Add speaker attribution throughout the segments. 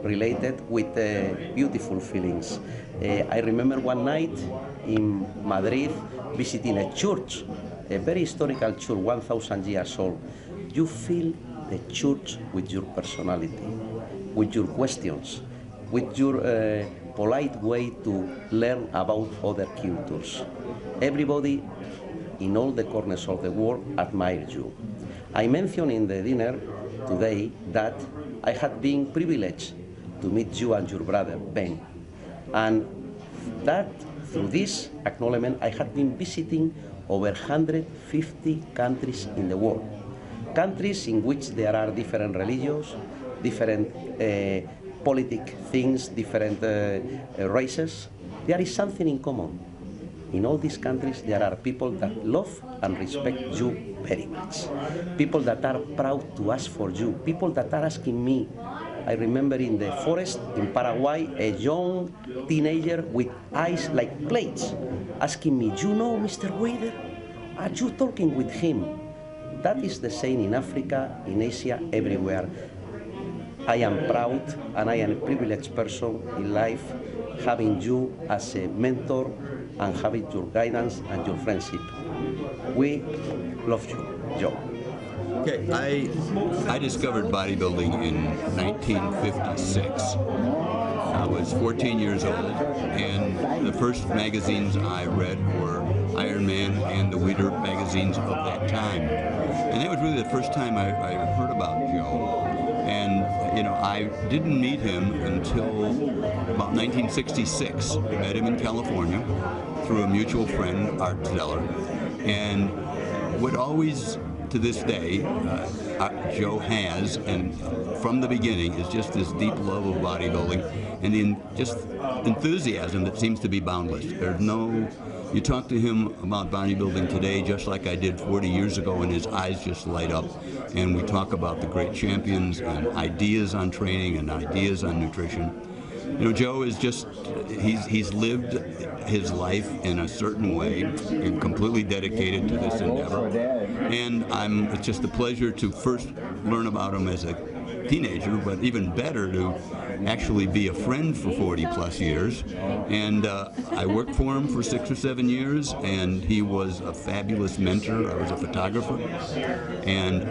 Speaker 1: related with beautiful feelings. I remember one night in Madrid visiting a church, a very historical church, 1,000 years old. You feel the church with your personality, with your questions, with your polite way to learn about other cultures. Everybody in all the corners of the world admire you. I mentioned in the dinner today that I had been privileged to meet you and your brother Ben, and that through this acknowledgement I had been visiting over 150 countries in the world. Countries in which there are different religions, different politic things, different races. There is something in common. In all these countries there are people that love and respect you very much. People that are proud to ask for you. People that are asking me. I remember in the forest in Paraguay, a young teenager with eyes like plates asking me, "You know Mr. Weider? Are you talking with him?" That is the same in Africa, in Asia, everywhere. I am proud and I am a privileged person in life, having you as a mentor and having your guidance and your friendship. We love you, Joe.
Speaker 2: Okay, I discovered bodybuilding in 1956. I was 14 years old, and the first magazines I read were Iron Man and the Weider magazines of that time. And that was really the first time I heard about Joe. And, you know, I didn't meet him until about 1966. I met him in California through a mutual friend, Art Zeller. And what always, to this day, Joe has, and from the beginning, is just this deep love of bodybuilding and just enthusiasm that seems to be boundless. There's no, you talk to him about bodybuilding today just like I did 40 years ago, and his eyes just light up. And we talk about the great champions and ideas on training and ideas on nutrition. You know, Joe is just, he's lived his life in a certain way and completely dedicated to this endeavor. And it's just a pleasure to first learn about him as a teenager, but even better to actually be a friend for 40 plus years. And I worked for him for 6 or 7 years, and he was a fabulous mentor. I was a photographer. And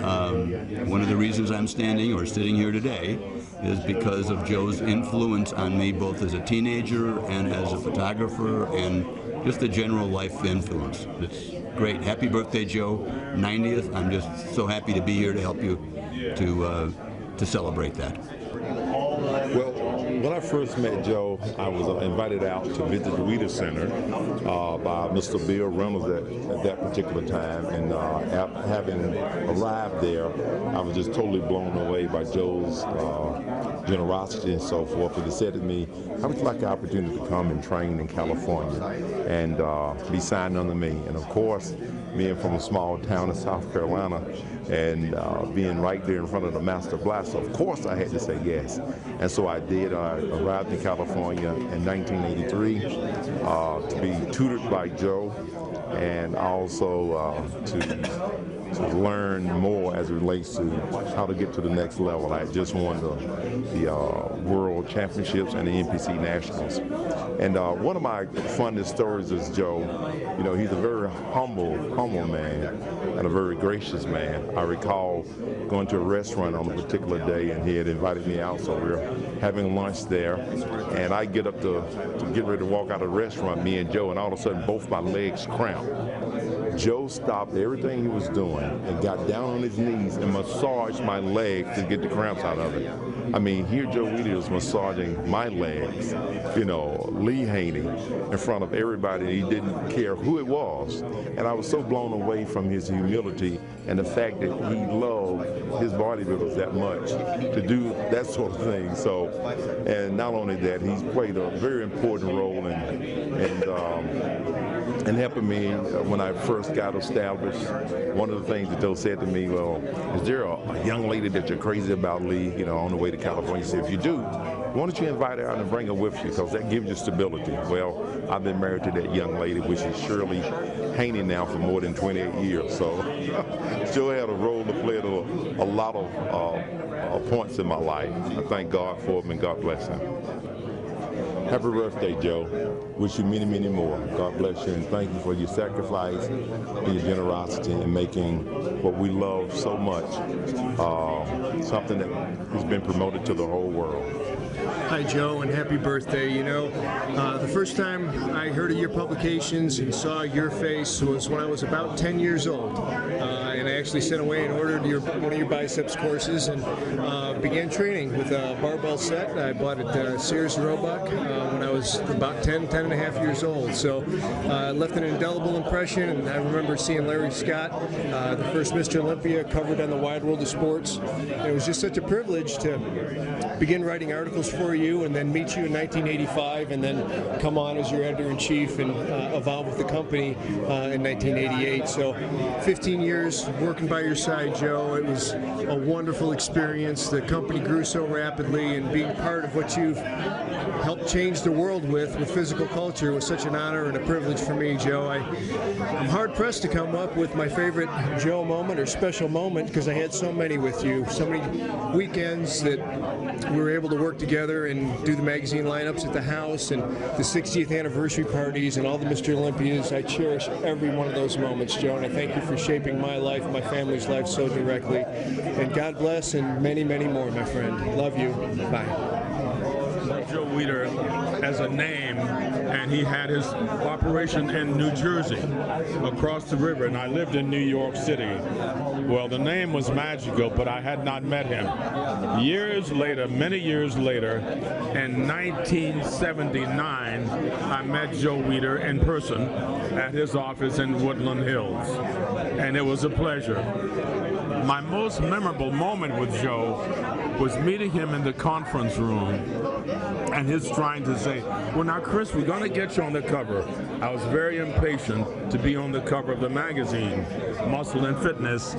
Speaker 2: one of the reasons I'm standing or sitting here today is because of Joe's influence on me, both as a teenager and as a photographer, and just a general life influence. It's great. Happy birthday, Joe, 90th. I'm just so happy to be here to help you to celebrate that.
Speaker 3: Well, when I first met Joe, I was invited out to visit the Weider Center by Mr. Bill Reynolds at that particular time, and having arrived there, I was just totally blown away by Joe's generosity and so forth. And he said to me, "I would like the opportunity to come and train in California and be signed under me." And of course, being from a small town in South Carolina and being right there in front of the Master Blaster, of course I had to say yes. And so I did. I arrived in California in 1983 to be tutored by Joe, and also to learn more as it relates to how to get to the next level. I just won the World Championships and the NPC Nationals. And one of my funnest stories is Joe. You know, he's a very humble man and a very gracious man. I recall going to a restaurant on a particular day, and he had invited me out, so we were having lunch there. And I get up to get ready to walk out of the restaurant, me and Joe, and all of a sudden both my legs cramped. Joe stopped everything he was doing and got down on his knees and massaged my legs to get the cramps out of it. I mean, here Joe Weider was massaging my legs, you know, Lee Haney, in front of everybody. He didn't care who it was. And I was so blown away from his humility and the fact that he loved his bodybuilders that much to do that sort of thing. So, and not only that, he's played a very important role in helping me when I first got established. One of the things that Joe said to me, "Well, is there a young lady that you're crazy about, Lee, you know, on the way to California?" He said, "If you do, why don't you invite her out and bring her with you, because that gives you stability. Well, I've been married to that young lady, which is Shirley Haney now, for more than 28 years. So Joe had a role to play at a lot of points in my life. I thank God for him, and God bless him. Happy birthday, Joe. Wish you many, many more. God bless you, and thank you for your sacrifice and your generosity in making what we love so much something that has been promoted to the whole world.
Speaker 4: Hi, Joe, and happy birthday. You know, the first time I heard of your publications and saw your face was when I was about 10 years old. And I actually sent away and ordered one of your biceps courses and began training with a barbell set. I bought it at Sears Roebuck when I was about 10 and a half years old. So left an indelible impression, and I remember seeing Larry Scott, the first Mr. Olympia, covered on the Wide World of Sports. And it was just such a privilege to begin writing articles for you and then meet you in 1985 and then come on as your editor-in-chief and evolve with the company in 1988. So 15 years working by your side, Joe. It was a wonderful experience. The company grew so rapidly, and being part of what you've helped change the world with physical culture was such an honor and a privilege for me, Joe. I'm hard-pressed to come up with my favorite Joe moment or special moment, because I had so many with you, so many weekends that we were able to work together and do the magazine lineups at the house and the 60th anniversary parties and all the Mr. Olympias. I cherish every one of those moments, Joe, and I thank you for shaping my life, my family's life so directly. And God bless, and many, many more, my friend. Love you. Bye.
Speaker 5: Joe Weider as a name, and he had his operation in New Jersey across the river, and I lived in New York City. Well, the name was magical, but I had not met him. Years later, many years later, in 1979, I met Joe Weider in person at his office in Woodland Hills, and it was a pleasure. My most memorable moment with Joe was meeting him in the conference room and his trying to say, well, now, Chris, we're going to get you on the cover. I was very impatient to be on the cover of the magazine, Muscle and Fitness.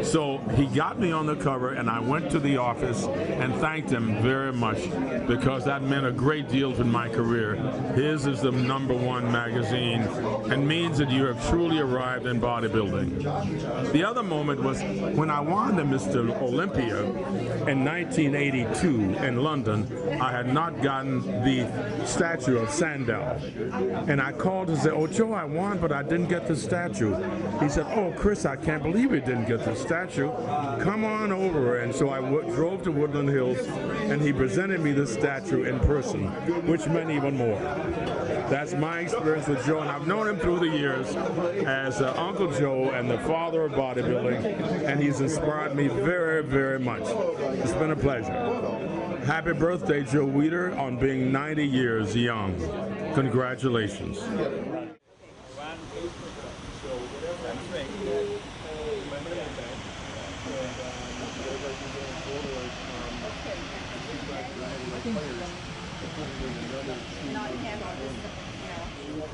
Speaker 5: So he got me on the cover, and I went to the office and thanked him very much, because that meant a great deal to my career. His is the #1 magazine and means that you have truly arrived in bodybuilding. The other moment was when I won the Mr. Olympia in 1982 in London. I had not gotten the statue of Sandow, and I called and said, oh, Joe, I won, but I didn't get the statue. He said, oh, Chris, I can't believe you didn't get the statue. Come on over. And so I drove to Woodland Hills, and he presented me the statue in person, which meant even more. That's my experience with Joe, and I've known him through the years as Uncle Joe and the father of bodybuilding, and he's inspired me very, very much. It's been a pleasure. Happy birthday, Joe Weider, on being 90 years young. Congratulations.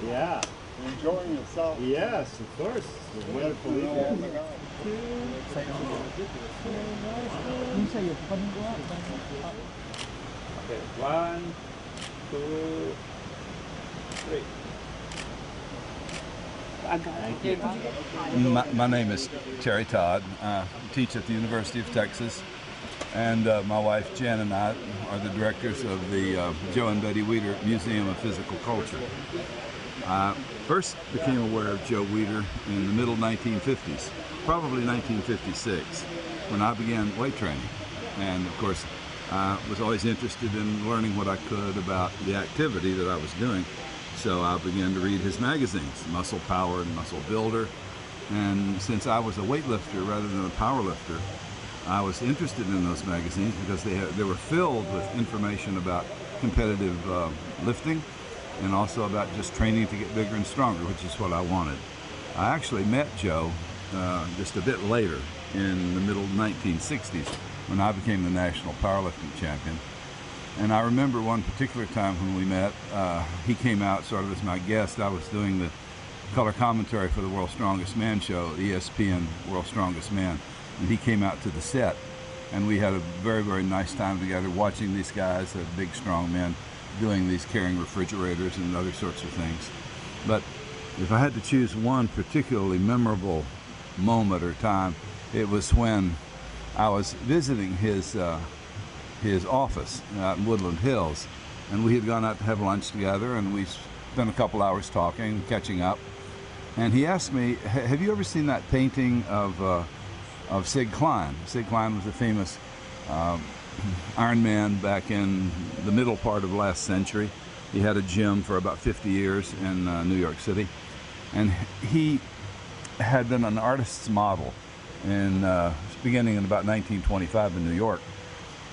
Speaker 6: Yeah. Enjoying yourself. Yes, of course. It's a wonderful evening. Okay, 1, 2, 3. Thank you.
Speaker 7: My name is Terry Todd. I teach at the University of Texas, and my wife Jen and I are the directors of the Joe and Betty Weider Museum of Physical Culture. I first became aware of Joe Weider in the middle 1950s, probably 1956, when I began weight training. And of course, I was always interested in learning what I could about the activity that I was doing. So I began to read his magazines, Muscle Power and Muscle Builder. And since I was a weightlifter rather than a power lifter, I was interested in those magazines because they were filled with information about competitive lifting, and also about just training to get bigger and stronger, which is what I wanted. I actually met Joe just a bit later, in the middle 1960s, when I became the national powerlifting champion. And I remember one particular time when we met, he came out sort of as my guest. I was doing the color commentary for the World's Strongest Man show, ESPN World's Strongest Man, and he came out to the set. and we had a very, very nice time together watching these guys, the big, strong men, doing these, carrying refrigerators and other sorts of things. But if I had to choose one particularly memorable moment or time, it was when I was visiting his office out in Woodland Hills, and we had gone out to have lunch together, and we spent a couple hours talking, catching up. And he asked me, "Have you ever seen that painting of Sid Klein?" Sid Klein was a famous Iron Man back in the middle part of last century. He had a gym for about 50 years in New York City, and he had been an artist's model beginning in about 1925 in New York.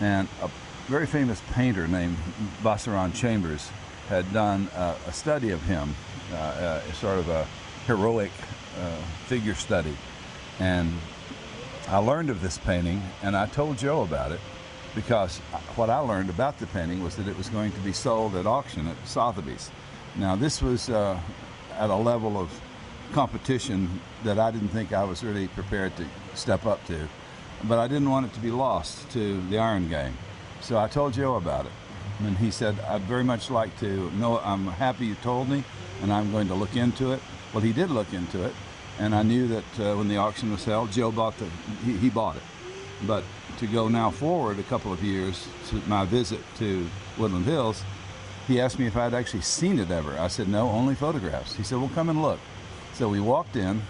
Speaker 7: And a very famous painter named Vassaron Chambers had done a study of him, sort of a heroic figure study. And I learned of this painting, and I told Joe about it, because what I learned about the painting was that it was going to be sold at auction at Sotheby's. Now, this was at a level of competition that I didn't think I was really prepared to step up to, but I didn't want it to be lost to the iron game. So I told Joe about it, and he said, "I'd very much like to know. I'm happy you told me, and I'm going to look into it." Well, he did look into it, and I knew that when the auction was held, Joe he bought it. But to go now forward a couple of years to my visit to Woodland Hills, he asked me if I'd actually seen it ever. I said, "No, only photographs." He said, "Well, come and look." So we walked in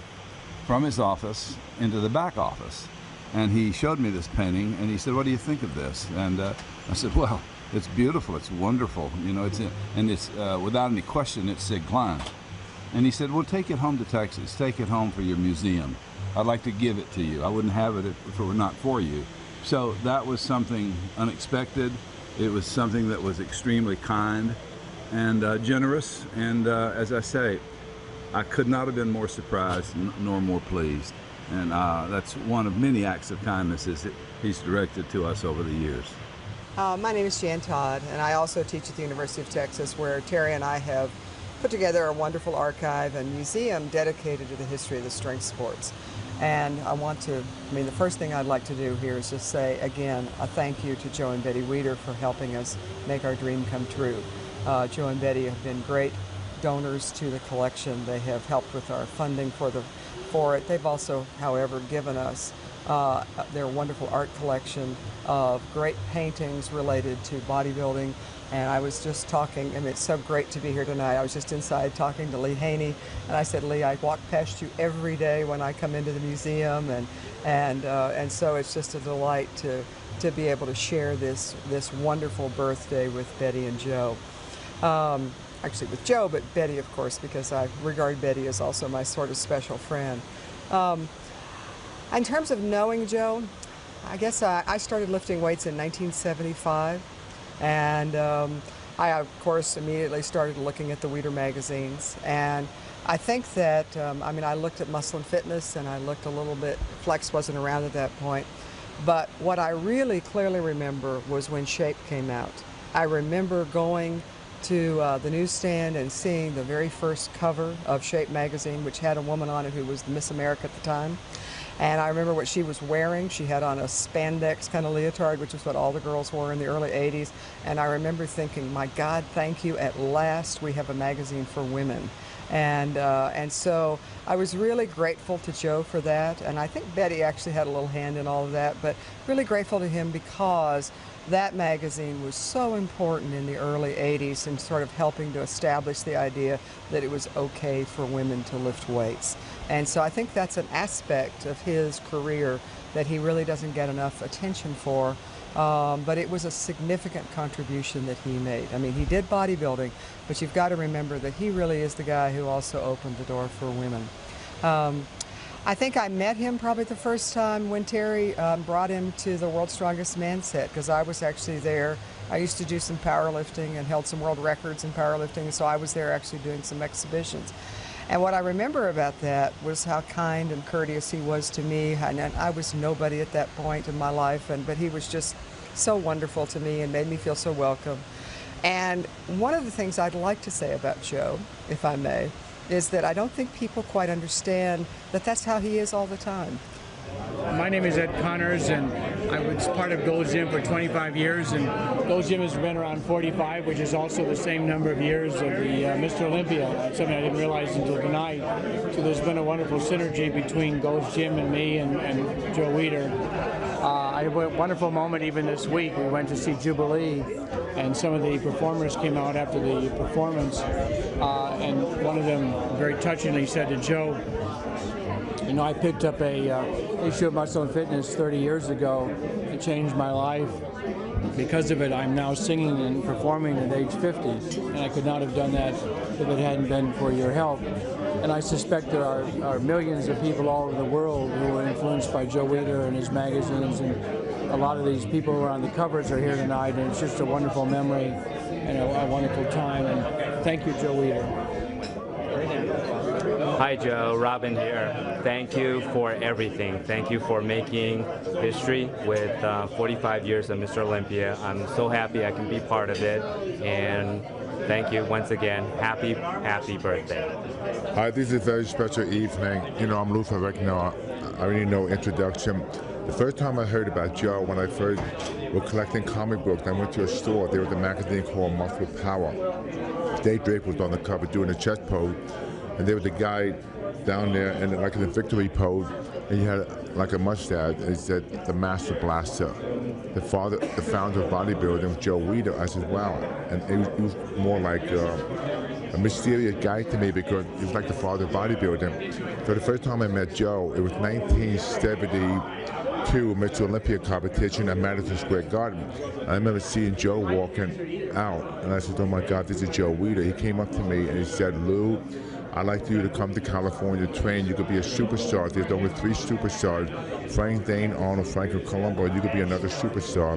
Speaker 7: from his office into the back office, and he showed me this painting, and he said, "What do you think of this?" And I said, "Well, it's beautiful, it's wonderful, you know, it's without any question, it's Sid Klein." And he said, "Well, take it home to Texas, take it home for your museum. I'd like to give it to you. I wouldn't have it if it were not for you." So that was something unexpected. It was something that was extremely kind and generous, and as I say, I could not have been more surprised nor more pleased. And that's one of many acts of kindness that he's directed to us over the years.
Speaker 8: My name is Jan Todd, and I also teach at the University of Texas, where Terry and I have put together a wonderful archive and museum dedicated to the history of the strength sports. And the first thing I'd like to do here is just say, again, a thank you to Joe and Betty Weider for helping us make our dream come true. Joe and Betty have been great donors to the collection. They have helped with our funding for it. They've also, however, given us their wonderful art collection of great paintings related to bodybuilding. And I was just talking, and it's so great to be here tonight. I was just inside talking to Lee Haney, and I said, "Lee, I walk past you every day when I come into the museum," and so it's just a delight to be able to share this wonderful birthday with Betty and Joe. Actually with Joe, but Betty, of course, because I regard Betty as also my sort of special friend. In terms of knowing Joe, I guess I started lifting weights in 1975. And I, of course, immediately started looking at the Weider magazines. And I think that, I looked at Muscle and Fitness, and I looked a little bit, Flex wasn't around at that point. But what I really clearly remember was when Shape came out. I remember going to the newsstand and seeing the very first cover of Shape magazine, which had a woman on it who was Miss America at the time. And I remember what she was wearing. She had on a spandex kind of leotard, which is what all the girls wore in the early 80s. And I remember thinking, my God, thank you, at last we have a magazine for women. And so I was really grateful to Joe for that. And I think Betty actually had a little hand in all of that, but really grateful to him because that magazine was so important in the early 80s and sort of helping to establish the idea that it was okay for women to lift weights. And so I think that's an aspect of his career that he really doesn't get enough attention for, but it was a significant contribution that he made. I mean, he did bodybuilding, but you've got to remember that he really is the guy who also opened the door for women. I think I met him probably the first time when Terry brought him to the World's Strongest Man set, because I was actually there. I used to do some powerlifting and held some world records in powerlifting, so I was there actually doing some exhibitions. And what I remember about that was how kind and courteous he was to me. And I was nobody at that point in my life, but he was just so wonderful to me and made me feel so welcome. And one of the things I'd like to say about Joe, if I may, is that I don't think people quite understand that that's how he is all the time.
Speaker 9: My name is Ed Connors, and I was part of Gold's Gym for 25 years, and Gold's Gym has been around 45, which is also the same number of years of the Mr. Olympia. That's something I didn't realize until tonight. So there's been a wonderful synergy between Gold's Gym and me and Joe Weider. I had a wonderful moment even this week. We went to see Jubilee, and some of the performers came out after the performance, and one of them very touchingly said to Joe, you know, I picked up a issue of Muscle and Fitness 30 years ago. It changed my life. Because of it, I'm now singing and performing at age 50, and I could not have done that if it hadn't been for your help. And I suspect there are millions of people all over the world who are influenced by Joe Weider and his magazines, and a lot of these people who are on the covers are here tonight, and it's just a wonderful memory and a wonderful time. And thank you, Joe Weider.
Speaker 10: Hi Joe, Robin here. Thank you for everything. Thank you for making history with 45 years of Mr. Olympia. I'm so happy I can be part of it, and thank you once again. Happy birthday.
Speaker 3: Hi, this is a very special evening. You know, I'm Luther Reckner. I really know introduction. The first time I heard about Joe, when I first was collecting comic books, I went to a store. There was a magazine called Muscle Power. Dave Drake was on the cover doing a chest pose. And there was a guy down there, and like in the victory pose, and he had like a mustache, and he said, "The Master Blaster." The founder of bodybuilding was Joe Weider. I said, "Wow," and he was more like a mysterious guy to me because he was like the father of bodybuilding. So the first time I met Joe, it was 1972 Mr. Olympia competition at Madison Square Garden. I remember seeing Joe walking out, and I said, "Oh my God, this is Joe Weider." He came up to me and he said, "Lou, I'd like you to come to California to train. You could be a superstar. There's only 3 superstars, Frank, Dane, Arnold, Frank, and Columbo. You could be another superstar."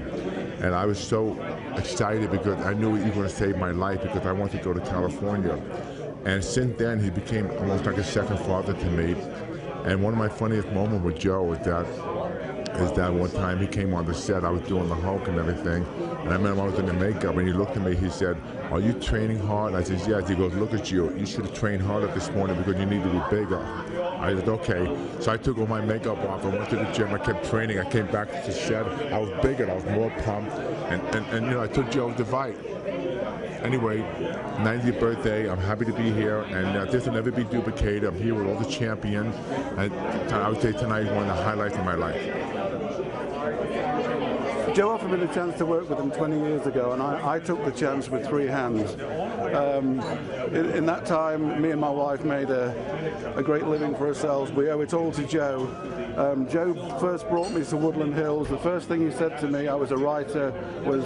Speaker 3: And I was so excited because I knew he was going to save my life because I wanted to go to California. And since then, he became almost like a second father to me. And one of my funniest moments with Joe is that one time he came on the set, I was doing the Hulk and everything, and I remember I was in the makeup, and he looked at me, he said, "Are you training hard?" I said, "Yes." He goes, "Look at you. You should have trained harder this morning because you need to be bigger." I said, "Okay." So I took all my makeup off, I went to the gym, I kept training, I came back to the set, I was bigger, I was more pumped, and you know, I took Joe's advice. Anyway, 90th birthday, I'm happy to be here, and this will never be duplicated. I'm here with all the champions, and I would say tonight is one of the highlights of my life.
Speaker 11: Joe offered me the chance to work with him 20 years ago, and I took the chance with 3 hands. In that time, me and my wife made a great living for ourselves. We owe it all to Joe. Joe first brought me to Woodland Hills. The first thing he said to me, I was a writer, was,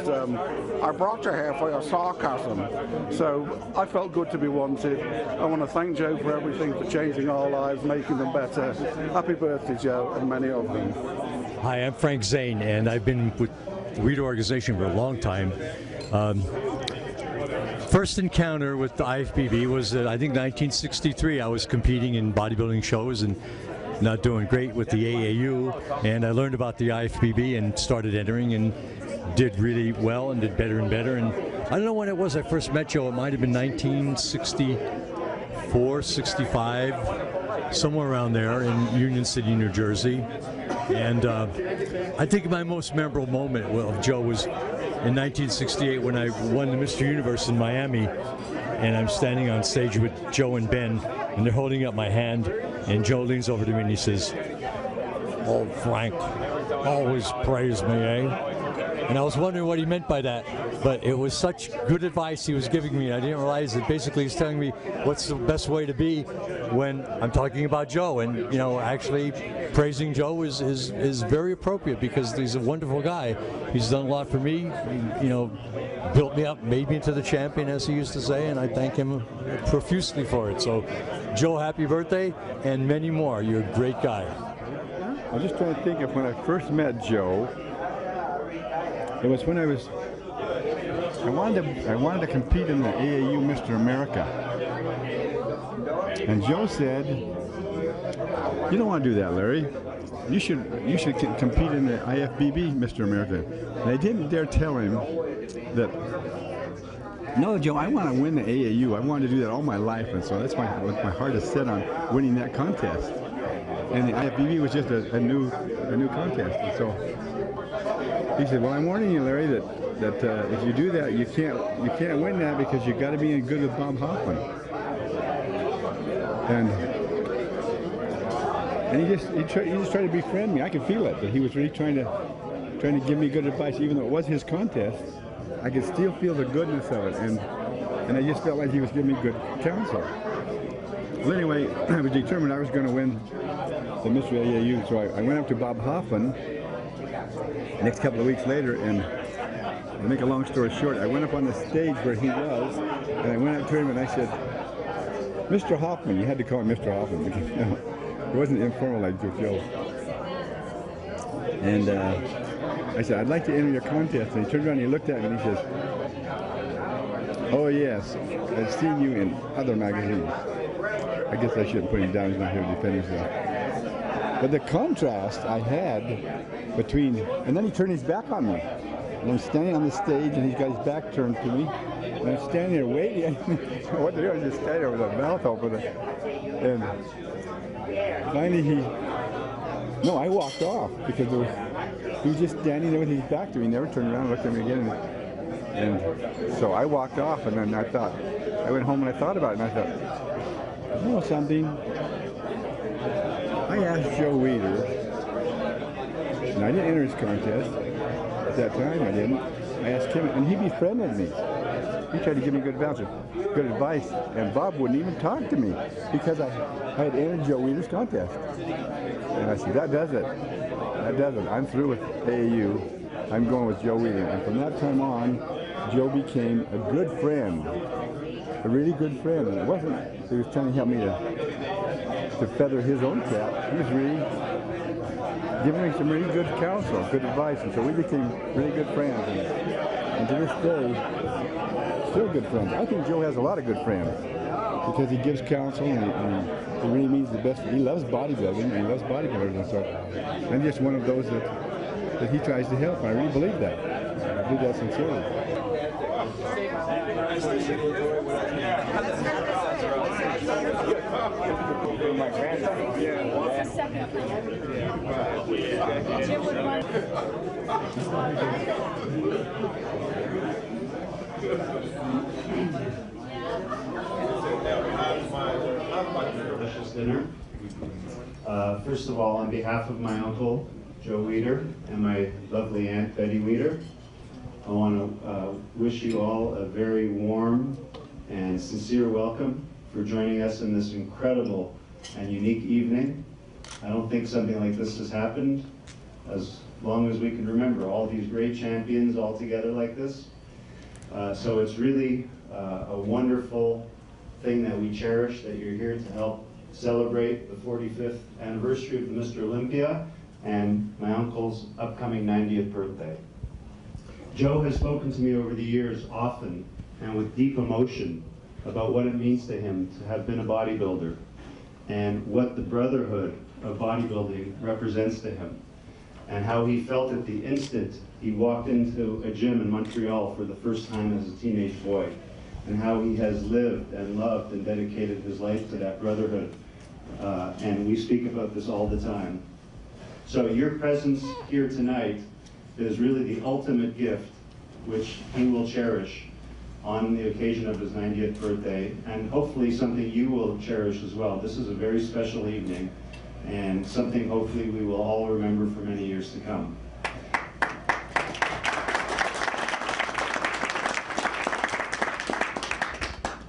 Speaker 11: "I brought you here for your sarcasm." So I felt good to be wanted. I want to thank Joe for everything, for changing our lives, making them better. Happy birthday, Joe, and many of them.
Speaker 12: Hi, I'm Frank Zane, and I've been with the Weider organization for a long time. First encounter with the IFBB was, I think, 1963. I was competing in bodybuilding shows and not doing great with the AAU, and I learned about the IFBB and started entering and did really well and did better and better. And I don't know when it was I first met Joe. It might have been 1964, 65, somewhere around there in Union City, New Jersey. And I think my most memorable moment of Joe was in 1968 when I won the Mr. Universe in Miami, and I'm standing on stage with Joe and Ben, and they're holding up my hand, and Joe leans over to me and he says, "Oh, Frank, always praise me, eh?" And I was wondering what he meant by that, but it was such good advice he was giving me. I didn't realize that basically he's telling me what's the best way to be when I'm talking about Joe. And, you know, actually praising Joe is very appropriate because he's a wonderful guy. He's done a lot for me, you know, built me up, made me into the champion, as he used to say, and I thank him profusely for it. So, Joe, happy birthday, and many more. You're a great guy.
Speaker 13: I'm just trying to think of when I first met Joe. It was when I wanted to compete in the AAU Mr. America. And Joe said, "You don't want to do that, Larry. You should compete in the IFBB Mr. America." And I didn't dare tell him that, "No, Joe, I want to win the AAU. I wanted to do that all my life." And so that's what my heart is set on, winning that contest. And the IFBB was just a new contest. And so he said, "Well, I'm warning you, Larry, that if you do that, you can't win that because you got to be in good with Bob Hoffman." And he just tried to befriend me. I could feel it, that he was really trying to give me good advice, even though it was his contest. I could still feel the goodness of it, and I just felt like he was giving me good counsel. Well, anyway, I was determined I was going to win the Mr. AAU, so I went up to Bob Hoffman the next couple of weeks later, and to make a long story short, I went up on the stage where he was, and I went up to him and I said, "Mr. Hoffman," you had to call him Mr. Hoffman because it wasn't informal like Joe. And I said, "I'd like to enter your contest." And he turned around and he looked at me and he says, "Oh yes, I've seen you in other magazines." I guess I shouldn't put him down, he's not here to defend himself. But the contrast I had between, and then he turned his back on me. And I'm standing on the stage and he's got his back turned to me. And I'm standing there waiting. What to do? I just stand there with a mouth open. And finally I walked off because he was just standing there with his back to me. He never turned around and looked at me again. And so I walked off, and then I went home and I thought about it, and I thought, you know something? I asked Joe Weider, and I didn't enter his contest at that time. I didn't. I asked him, and he befriended me. He tried to give me good advice, and Bob wouldn't even talk to me because I had entered Joe Weider's contest. And I said, that does it. That does it. I'm through with AAU. I'm going with Joe Weider. And from that time on, Joe became a good friend, a really good friend. And it wasn't that he was trying to help me to feather his own cap. He was really giving me some really good counsel, good advice. And so we became really good friends. And to this day, still good friends. I think Joe has a lot of good friends because he gives counsel and he really means the best. He loves bodybuilding and he loves bodybuilders. And so I'm just one of those that he tries to help. I really believe that. I believe that sincerely.
Speaker 14: Dinner. First of all, on behalf of my uncle, Joe Weider, and my lovely Aunt Betty Weider, I want to wish you all a very warm and sincere welcome for joining us in this incredible and unique evening. I don't think something like this has happened as long as we can remember, all these great champions all together like this. So it's really a wonderful thing that we cherish, that you're here to help celebrate the 45th anniversary of the Mr. Olympia and my uncle's upcoming 90th birthday. Joe has spoken to me over the years often and with deep emotion about what it means to him to have been a bodybuilder and what the brotherhood of bodybuilding represents to him, and how he felt at the instant he walked into a gym in Montreal for the first time as a teenage boy, and how he has lived and loved and dedicated his life to that brotherhood. And we speak about this all the time. So your presence here tonight is really the ultimate gift which he will cherish on the occasion of his 90th birthday, and hopefully something you will cherish as well. This is a very special evening, and something hopefully we will all remember for many years to come.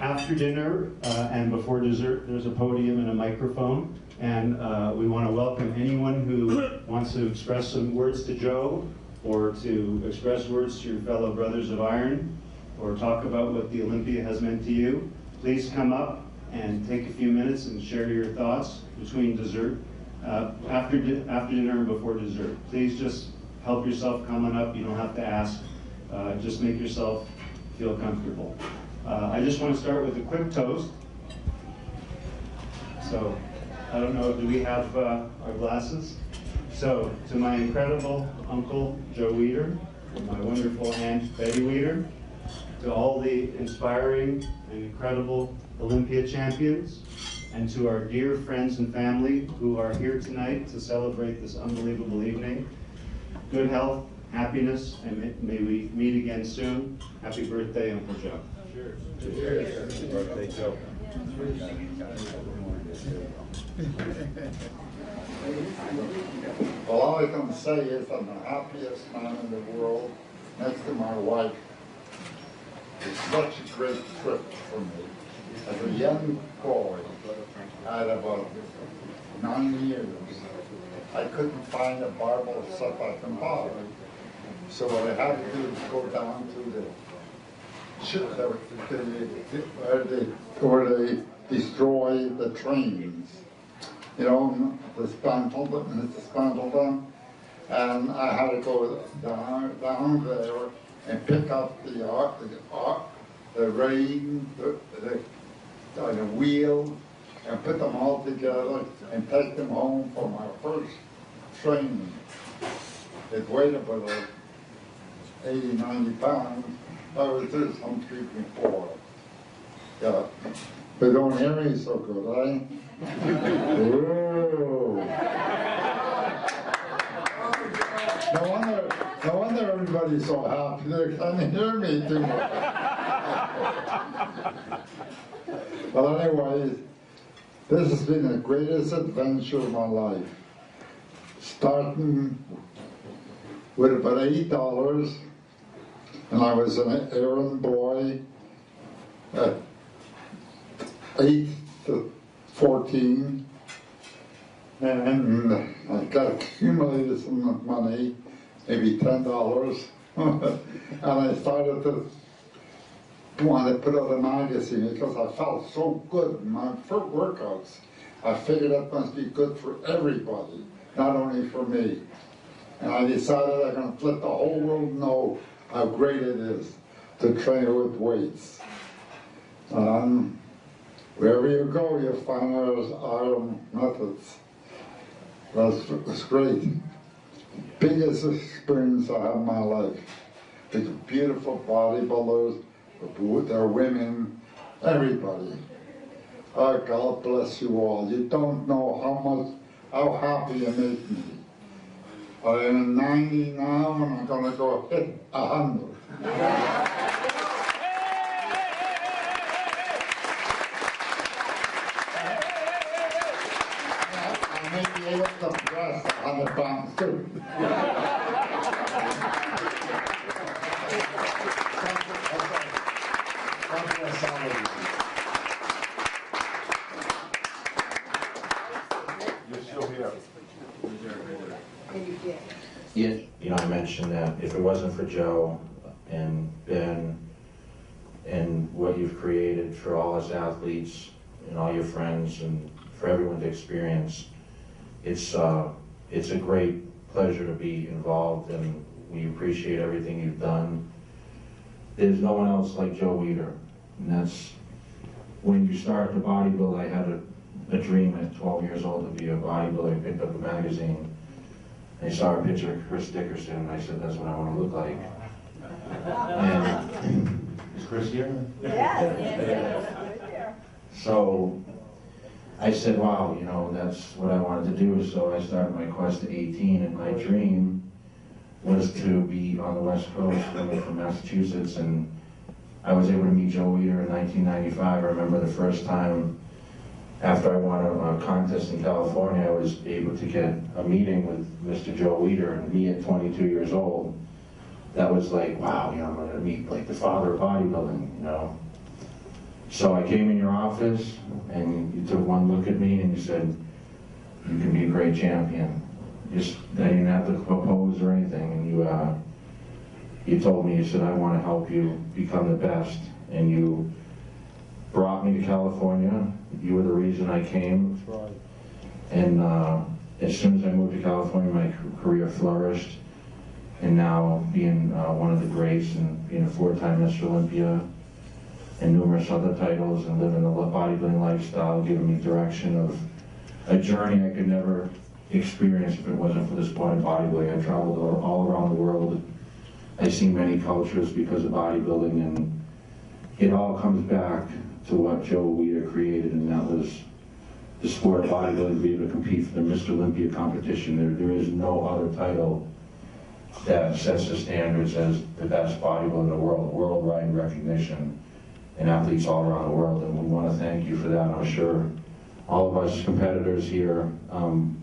Speaker 14: After dinner and before dessert, there's a podium and a microphone, and we want to welcome anyone who wants to express some words to Joe, or to express words to your fellow brothers of iron, or talk about what the Olympia has meant to you. Please come up and take a few minutes and share your thoughts between dessert, after dinner and before dessert. Please just help yourself coming up. You don't have to ask. Just make yourself feel comfortable. I just want to start with a quick toast. So, I don't know, do we have our glasses? So, to my incredible uncle, Joe Weider, my wonderful Aunt Betty Weider, to all the inspiring and incredible Olympia champions, and to our dear friends and family who are here tonight to celebrate this unbelievable evening. Good health, happiness, and may we meet again soon. Happy birthday, Uncle Joe. Cheers.
Speaker 3: Cheers. Happy birthday, Joe.
Speaker 15: Well, all I can say is I'm the happiest man in the world, next to my wife. It's such a great trip for me. As a young boy, I had about 9 years. I couldn't find a Bible except I can buy. So what I had to do is go down to the ship where they destroy the trains. You know, dismantle them, and I had to go down there and pick up the rein, the wheel, and put them all together and take them home for my first training. It weighed about 80, 90 pounds. I was through some creeping before. Yeah. They don't hear me so good, eh? Ooh. No wonder everybody's so happy. They can't hear me too much. But anyways, this has been the greatest adventure of my life. Starting with about $8, and I was an errand boy at 8 to 14, and I got accumulated some money, maybe $10, and I started to want to put out a magazine because I felt so good in my workouts. I figured that must be good for everybody, not only for me. And I decided I'm going to let the whole world know how great it is to train with weights. Wherever you go, you'll find our methods. That's great. Biggest experience I have in my life. With beautiful bodybuilders, their women, everybody. Oh, God bless you all. You don't know how happy you make me. I'm 90 now, and I'm going to go hit 100. I may be able to press 100 pounds too.
Speaker 3: You're still here.
Speaker 16: Yeah, you know, I mentioned that if it wasn't for Joe and Ben and what you've created for all us athletes and all your friends and for everyone to experience, it's a great pleasure to be involved, and we appreciate everything you've done. There's no one else like Joe Weider, and that's when you start to bodybuild. I had a dream at 12 years old to be a bodybuilder. I picked up a magazine. I saw a picture of Chris Dickerson, and I said, that's what I want to look like. And is Chris here? Yeah. So I said, wow, you know, that's what I wanted to do. So I started my quest at 18, and my dream was to be on the West Coast, coming from Massachusetts, and I was able to meet Joe Weider in 1995. I remember the first time after I won a contest in California, I was able to get a meeting with Mr. Joe Weider, and me at 22 years old. That was like, wow, you know, I'm going to meet like the father of bodybuilding, you know. So I came in your office, and you took one look at me, and you said, you can be a great champion. Just, I didn't have to propose or anything, and you told me, you said, I want to help you become the best, and you brought me to California. You were the reason I came. That's right. And as soon as I moved to California, my career flourished. And now being one of the greats and being a 4-time Mr. Olympia and numerous other titles and living the bodybuilding lifestyle, giving me direction of a journey I could never experience if it wasn't for the sport of bodybuilding. I traveled all around the world. I've seen many cultures because of bodybuilding, and it all comes back to what Joe Weider created, and that was the sport of bodybuilding to be able to compete for the Mr. Olympia competition. There is no other title that sets the standards as the best bodybuilder in the world, worldwide recognition, and athletes all around the world. And we want to thank you for that. I'm sure all of us competitors here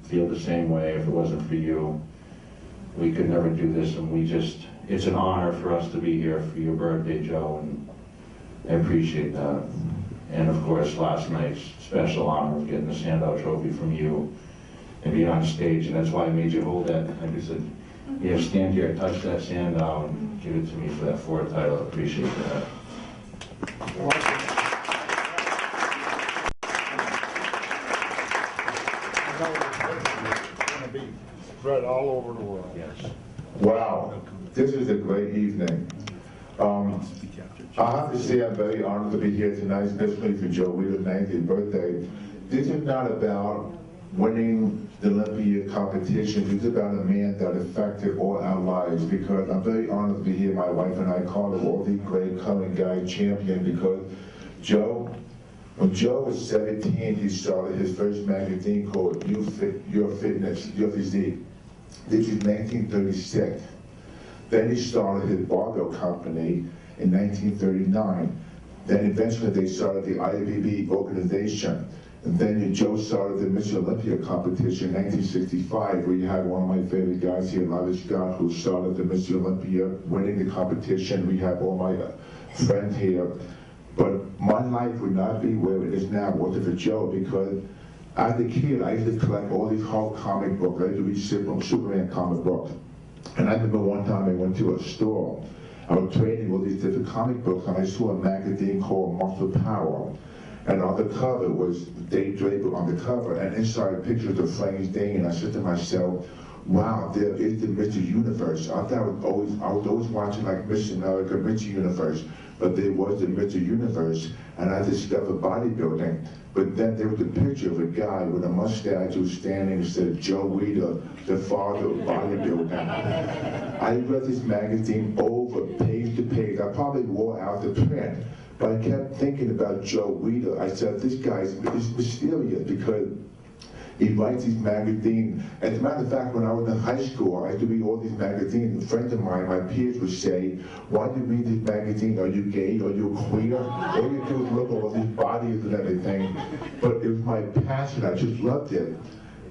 Speaker 16: feel the same way. If it wasn't for you, we could never do this, and it's an honor for us to be here for your birthday, Joe, and I appreciate that. And of course, last night's special honor of getting the standout trophy from you and being on stage, and that's why I made you hold that. I just said, yeah, stand here, touch that standout, and give it to me for that fourth title. I appreciate that.
Speaker 6: Going to be spread all over the world.
Speaker 16: Yes.
Speaker 17: Wow, this is a great evening. I have to say I'm very honored to be here tonight, especially for Joe Weider's 90th birthday. This is not about winning the Olympia competition. It's about a man that affected all our lives, because I'm very honored to be here. My wife and I call him all the great current guy champion, because when Joe was 17, he started his first magazine called Your Fitness, Your Physique. This is 1936. Then he started his barbell company in 1939. Then eventually they started the IFBB organization. And then Joe started the Miss Olympia competition in 1965, where you had one of my favorite guys here, Larry Scott, who started the Miss Olympia, winning the competition. We have all my friends here. But my life would not be where it is now wasn't for Joe, because as a kid, I used to collect all these Hulk comic books. I used to read Superman comic books. And I remember one time I went to a store. I was trading all these different comic books, and I saw a magazine called Muscle Power. And on the cover was Dave Draper on the cover, and inside pictures of Frank Dane. And I said to myself, wow, there is the Mr. Universe. I thought I was always watching like Miss America, Mr. Universe, but there was the Mr. Universe, and I discovered bodybuilding. But then there was a picture of a guy with a mustache who was standing and said, Joe Weider, the father of bodybuilding. I read this magazine over page to page. I probably wore out the print, but I kept thinking about Joe Weider. I said, this guy is mysterious, because he writes these magazines. As a matter of fact, when I was in high school, I used to read all these magazines. And friends of mine, my peers, would say, why do you read these magazines? Are you gay? Are you queer? All you do is look at all these bodies and everything. But it was my passion. I just loved it.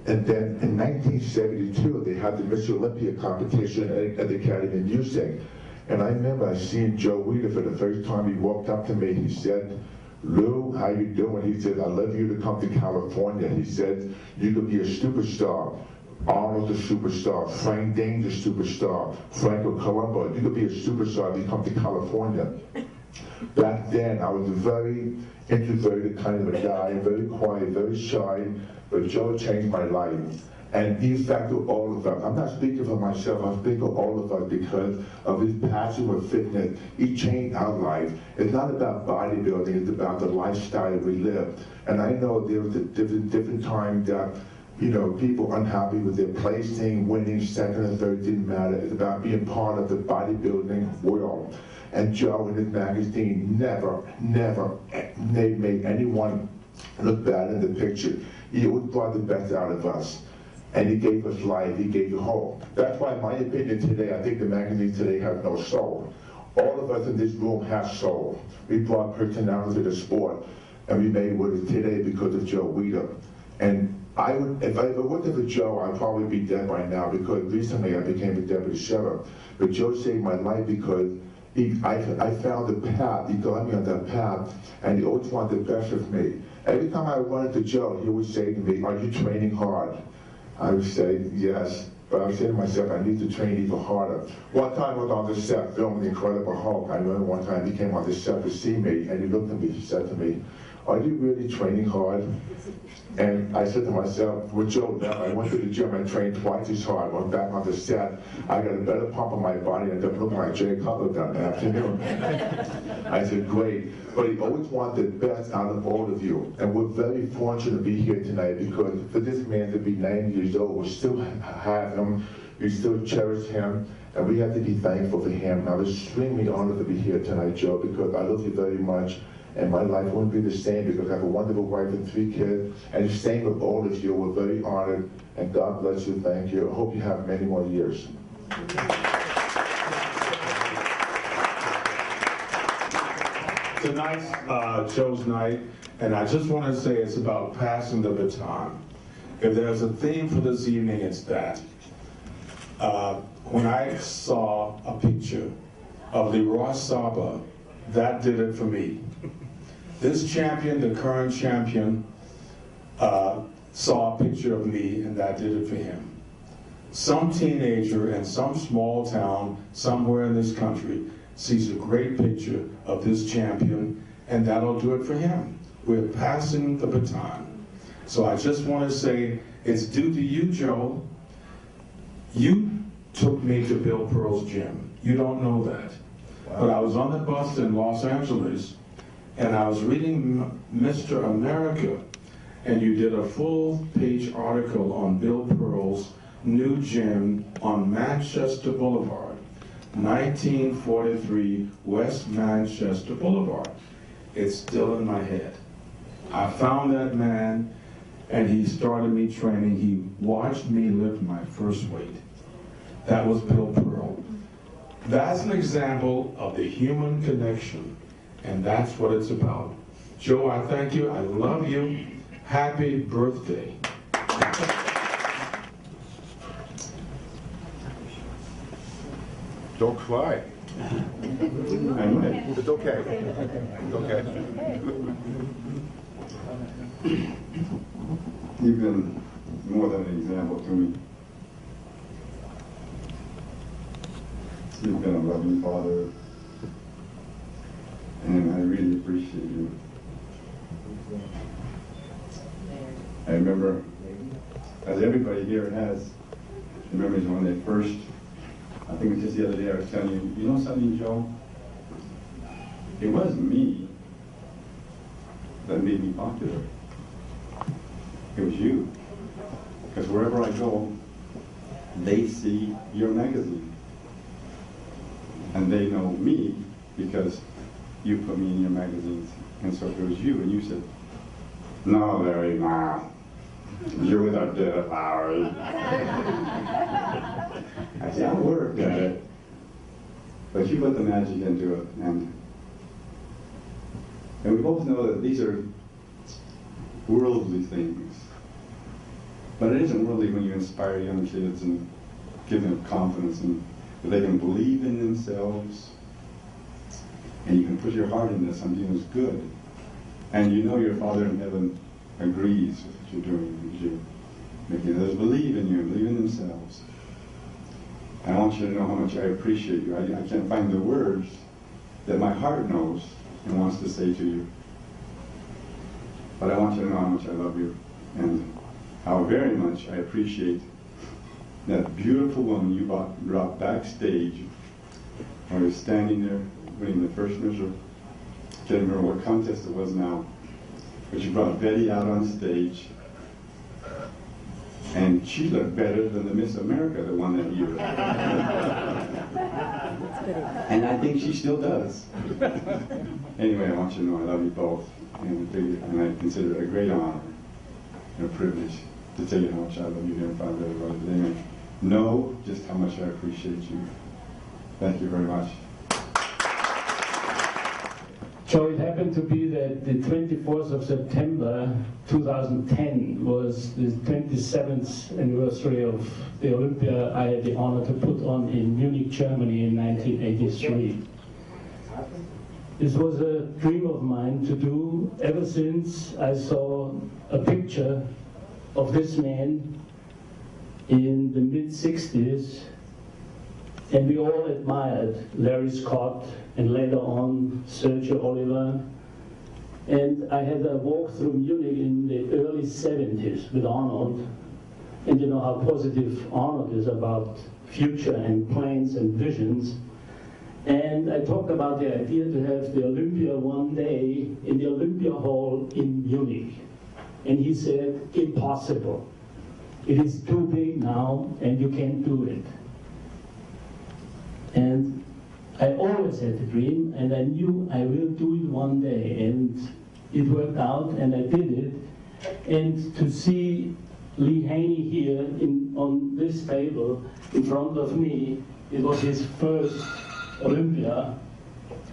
Speaker 17: And then in 1972, they had the Miss Olympia competition at the Academy of Music. And I remember I seen Joe Weider for the first time. He walked up to me. He said, Lou, how you doing? He said, I'd love you to come to California. He said, you could be a superstar. Arnold's a superstar. Frank Dane's a superstar. Franco Columbo. You could be a superstar if you come to California. Back then, I was a very introverted kind of a guy, very quiet, very shy, but Joe changed my life. And he's back to all of us. I'm not speaking for myself, I'm speaking for all of us, because of his passion for fitness. He changed our life. It's not about bodybuilding, it's about the lifestyle we live. And I know there was a different time that, you know, people unhappy with their placing, winning second and third, didn't matter. It's about being part of the bodybuilding world. And Joe in his magazine never made anyone look bad in the picture. He always brought the best out of us. And he gave us life, he gave you hope. That's why, in my opinion today, I think the magazine today has no soul. All of us in this room have soul. We brought personality to the sport, and we made what it is today because of Joe Weider. And if it wasn't for Joe, I'd probably be dead by now, because recently I became a deputy sheriff. But Joe saved my life because I found the path, he got me on that path, and he always wanted the best of me. Every time I run into Joe, he would say to me, are you training hard? I would say, yes, but I would say to myself, I need to train even harder. One time I was on the set filming The Incredible Hulk. I remember one time he came on the set to see me, and he looked at me, he said to me, are you really training hard? And I said to myself, with Joe now, I went to the gym and trained twice as hard. Went back on the set, I got a better pump on my body, and it looked like Jay Cutler that afternoon. I said, great. But he always wanted the best out of all of you. And we're very fortunate to be here tonight, because for this man to be 90 years old, we still have him we still cherish him, and we have to be thankful for him. I'm extremely honored to be here tonight, Joe, because I love you very much, and my life wouldn't be the same because I have a wonderful wife and 3 kids, and the same with all of you. We're very honored, and God bless you. Thank you. I hope you have many more years.
Speaker 18: Tonight's Joe's night, and I just want to say it's about passing the baton. If there's a theme for this evening, it's that. When I saw a picture of Leroy Saba, that did it for me. This champion, the current champion, saw a picture of me, and that did it for him. Some teenager in some small town somewhere in this country sees a great picture of this champion, and that'll do it for him. We're passing the baton. So I just want to say, it's due to you, Joe. You took me to Bill Pearl's gym. You don't know that. Wow. But I was on the bus in Los Angeles, and I was reading Mr. America, and you did a full-page article on Bill Pearl's new gym on Manchester Boulevard, 1943 West Manchester Boulevard. It's still in my head. I found that man, and he started me training. He watched me lift my first weight. That was Bill Pearl. That's an example of the human connection, and that's what it's about. Joe, I thank you. I love you. Happy birthday.
Speaker 3: Don't cry. It's okay. It's okay.
Speaker 19: You've been more than an example to me. You've been a loving father, and I really appreciate you. I remember, as everybody here has, memories when they first, I think it was just the other day I was telling you, you know something, Joe? It wasn't me that made me popular. It was you. Because wherever I go, they see your magazine. And they know me because you put me in your magazines. And so it was you, and you said, "No, Larry, nah. You're without debt, Larry." I said, "I worked at it." But you put the magic into it. And we both know that these are worldly things. But it isn't worldly when you inspire young kids and give them confidence and that they can believe in themselves, and you can put your heart in this. Something is good, and you know your Father in heaven agrees with what you're doing, because you're making others believe in you and believe in themselves. And I want you to know how much I appreciate you. I can't find the words that my heart knows and wants to say to you, but I want you to know how much I love you and how very much I appreciate that beautiful woman you brought backstage when I was standing there winning the first measure. I can't remember what contest it was now, but you brought Betty out on stage, and she looked better than the Miss America that won that year. And I think she still does. Anyway, I want you to know I love you both, and I consider it a great honor and a privilege to tell you how much I love you here in front of everybody today. Know just how much I appreciate you. Thank you very much.
Speaker 20: So it happened to be that the 24th of September 2010 was the 27th anniversary of the Olympia I had the honor to put on in Munich, Germany in 1983. This was a dream of mine to do ever since I saw a picture of this man in the mid-60s, and we all admired Larry Scott and later on Sergio Oliver. And I had a walk through Munich in the early 70s with Arnold, and you know how positive Arnold is about future and plans and visions. And I talked about the idea to have the Olympia one day in the Olympia Hall in Munich. And he said, impossible. it is too big now and you can't do it. And I always had a dream, and I knew I will do it one day, and it worked out, and I did it. And to see Lee Haney here on this table in front of me, it was his first Olympia,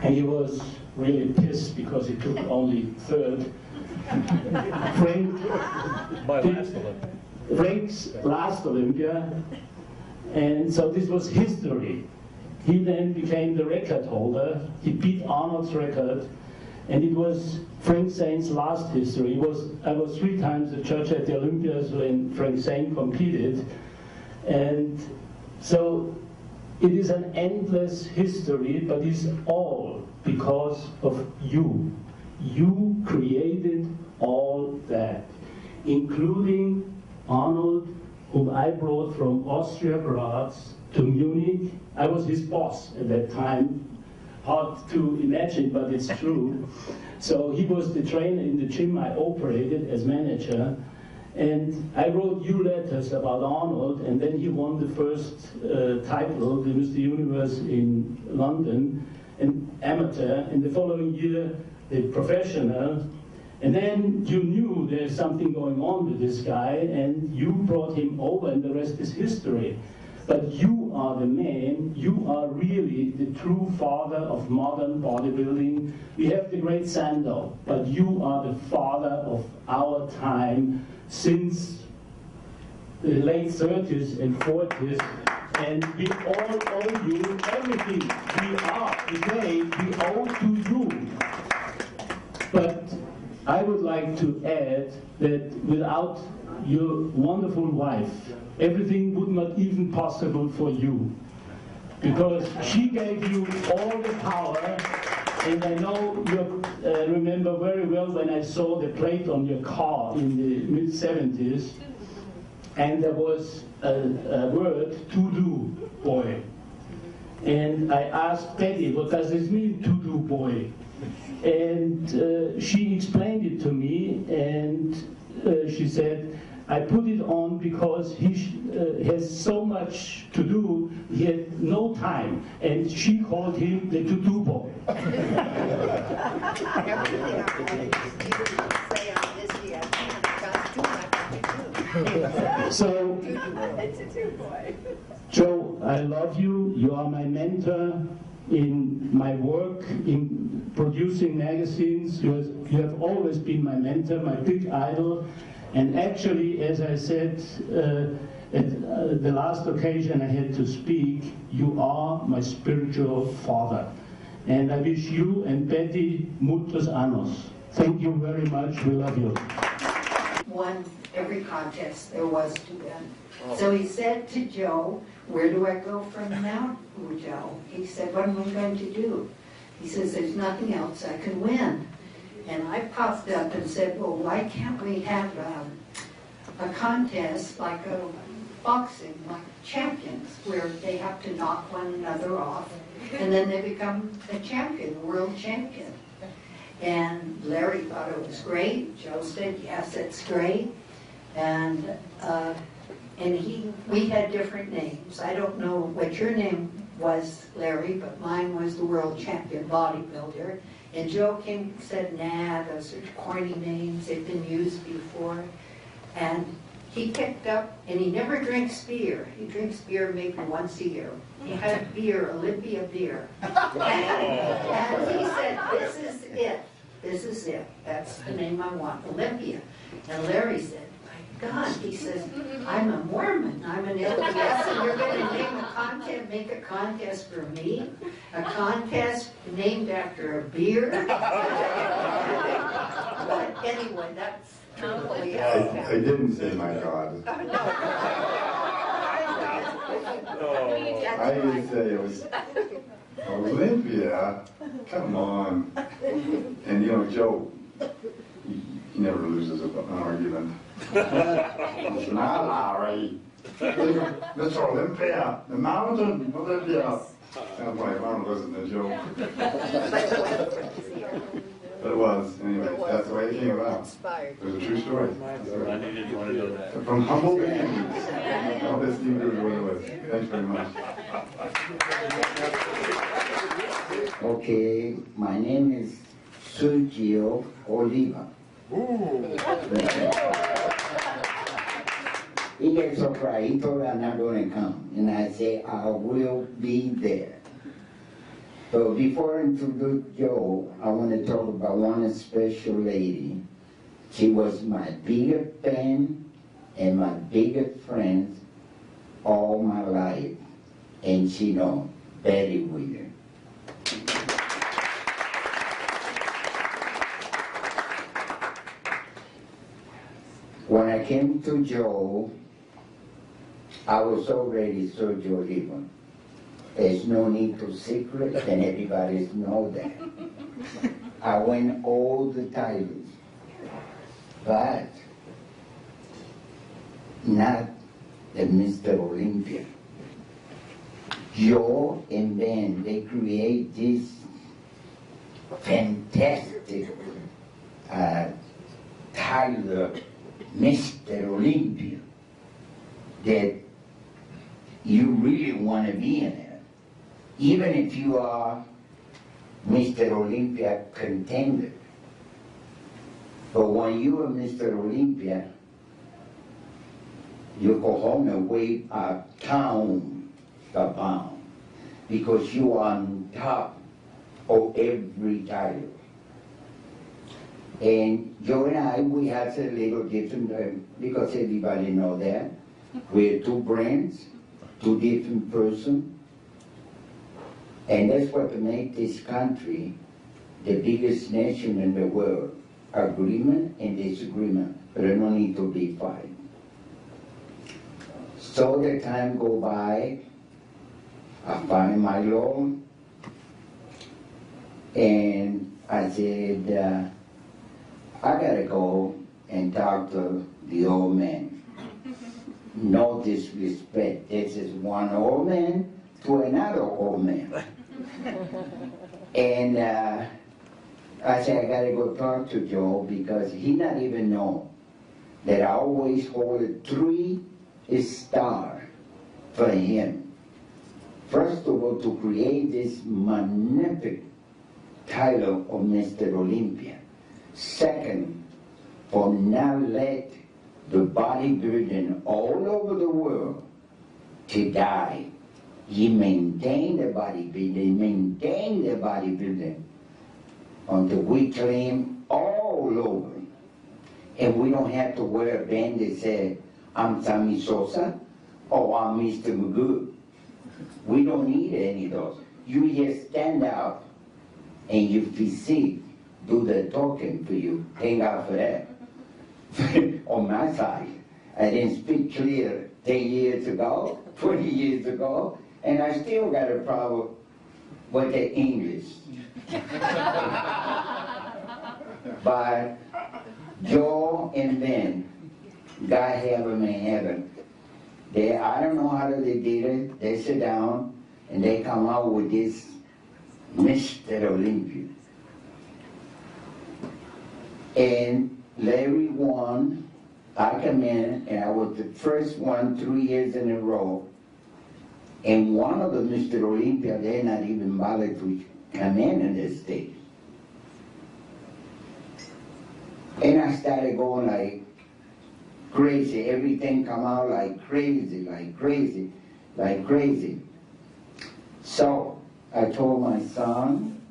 Speaker 20: and he was really pissed because he took only third. Frank's last Olympia, and so this was history. He then became the record holder. He beat Arnold's record, and it was Frank Zane's last history. I was 3 times the judge at the Olympias when Frank Zane competed, and so it is an endless history, but it's all because of you. You created all that, including Arnold, whom I brought from Austria, Graz, to Munich. I was his boss at that time. Hard to imagine, but it's true. So he was the trainer in the gym I operated as manager. And I wrote you letters about Arnold, and then he won the first title, the Mr. Universe in London, an amateur, and the following year, the professional. And then you knew there's something going on with this guy, and you brought him over, and the rest is history. But you are the man, you are really the true father of modern bodybuilding. We have the great Sandow, but you are the father of our time since the late 30s and 40s, and we all owe you everything. We are today, we owe to you. But I would like to add that without your wonderful wife, everything would not even possible for you, because she gave you all the power. And I know you remember very well when I saw the plate on your car in the mid-70s, and there was a word, to-do boy. And I asked Betty, what does this mean, to-do boy? And she explained it to me, and she said, I put it on because he has so much to do, he had no time, and she called him the to-do boy. So, Joe, I love you. You are my mentor in my work, in producing magazines. You have always been my mentor, my big idol. And actually, as I said, at the last occasion I had to speak, you are my spiritual father. And I wish you and Betty muchos años. Thank you very much. We love you.
Speaker 21: Won every contest there was to win. So he said to Joe, where do I go from now, Joe? He said, what am I going to do? He says, there's nothing else I can win. And I popped up and said, well, why can't we have a contest like a boxing, like champions, where they have to knock one another off, and then they become a champion, world champion. And Larry thought it was great. Joe said, yes, it's great. And we had different names. I don't know what your name was, Larry, but mine was the world champion bodybuilder. And Joe came and said, nah, those are corny names, they've been used before. And he picked up, and he never drinks beer. He drinks beer maybe once a year. He had beer, Olympia beer. And he said, this is it. This is it. That's the name I want, Olympia. And Larry said, my God, he says, I'm a Mormon, I'm an LDS, and you're going to name a contest, make a contest for me? A contest named after a beer? But anyway, that's totally
Speaker 17: I didn't say my God. I didn't say it was Olympia. Come on. And you know, Joe, he never loses an argument. It's not Larry. Mr. Olympia, the mountain, Olympia. Sounds like Arnold, doesn't it, Joe? But it was, anyway, that's the way it
Speaker 15: came about.
Speaker 21: Inspired.
Speaker 15: It was a true story.
Speaker 6: I needed you to know that.
Speaker 15: From humble beginnings, all this new grew to what it was. Thanks very much.
Speaker 1: Okay, my name is Sergio Oliva. He gets surprised. He told me I'm not going to come. And I say, I will be there. So before I introduce Joe, I want to talk about one special lady. She was my biggest fan and my biggest friend all my life. And she knows Betty Weider. When I came to Joe, I was already Sergio Oliva. There's no need to secret, and everybody knows that. I win all the titles, but not the Mr. Olympia. Joe and Ben, they create this fantastic title, Mr. Olympia, that you really want to be in it. Even if you are Mr. Olympia contender. But when you are Mr. Olympia, you go home and weigh a pound a pound because you are on top of every title. And Joe and I, we have a little different, because everybody know that. We're two brands, two different persons. And that's what makes this country the biggest nation in the world. Agreement and disagreement, but there no need to be fight. So the time go by, I find my loan, and I said, I gotta go and talk to the old man. No disrespect, this is one old man to another old man. And I said, I gotta go talk to Joe because he not even know that I always hold a 3-star for him. First of all, to create this magnificent title of Mr. Olympia. Second, for not let the bodybuilding all over the world to die. He maintained the bodybuilding until we claim all over. And we don't have to wear a band that says, I'm Sammy Sosa or I'm Mr. Magoo. We don't need any of those. You just stand out and your physique do the talking for you. Thank God for that. On my side, I didn't speak clear 10 years ago, 20 years ago, and I still got a problem with the English. But Joe and Ben, God have them in heaven. I don't know how they did it. They sit down and they come out with this Mr. Olympia. And Larry won. I come in and I was the first one 3 years in a row. And one of the Mr. Olympia, they're not even bothered to come in this stage. And I started going like crazy. Everything come out like crazy, like crazy, like crazy. So I told my son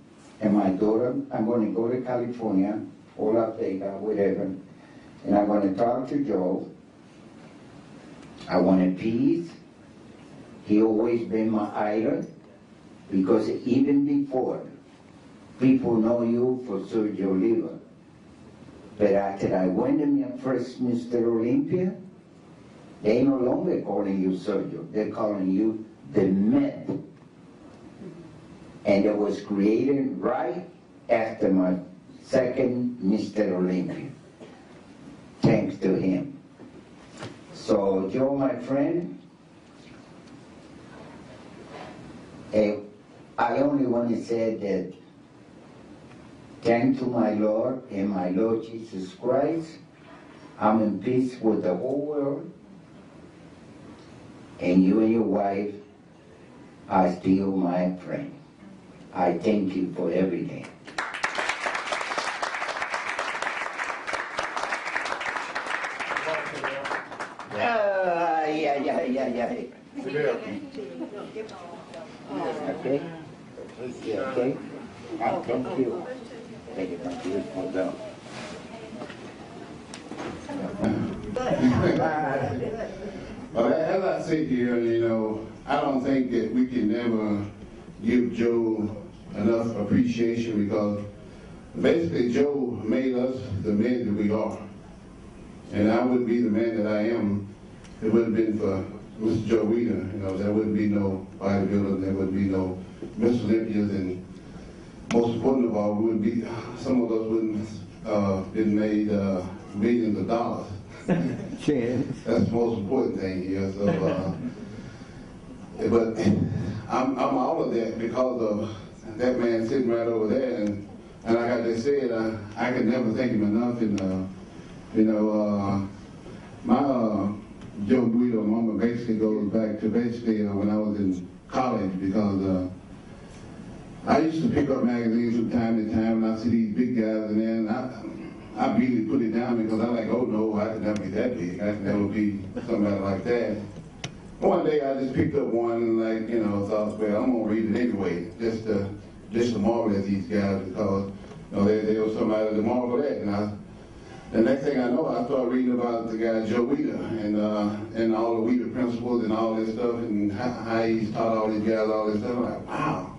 Speaker 1: and my daughter, I'm going to go to California, or Las Vegas, whatever, and I'm going to talk to Joe. I want a peace. He always been my idol, because even before, people know you for Sergio Oliva. But after I won the first Mr. Olympia, they no longer calling you Sergio. They're calling you the Myth. And it was created right after my second Mr. Olympia. Thanks to him. So Joe, my friend, I only want to say that Thanks to my Lord and my Lord Jesus Christ, I'm in peace with the whole world. And you and your wife are still my friend. I thank you for everything. Yeah. Okay? Okay? Thank you. Thank you for that.
Speaker 2: Well, as I sit here, you know, I don't think that we can never give Joe enough appreciation because basically Joe made us the men that we are. And I wouldn't be the man that I am if it wouldn't have been for Mr. Joe Weider. You know, there wouldn't be no bodybuilder, there wouldn't be no Mr. Olympias, and most important of all, we would be, some of us wouldn't been made millions of dollars. That's the most important thing here. So, but I'm all of that because of that man sitting right over there, and like I just said, I can never thank him enough. And you know, my Joe Weider moment basically goes back to when I was in college, because I used to pick up magazines from time to time, and I see these big guys in there, and I immediately put it down because I'm like, oh no, I could never be that big. I could never be somebody like that. One day I just picked up one and, like, you know, thought, well, I'm gonna read it anyway, just to marvel at these guys, because you know they were somebody to marvel at. And the next thing I know, I started reading about the guy Joe Weider and all the Weider principles and all this stuff, and how he's taught all these guys all this stuff. I'm like, wow,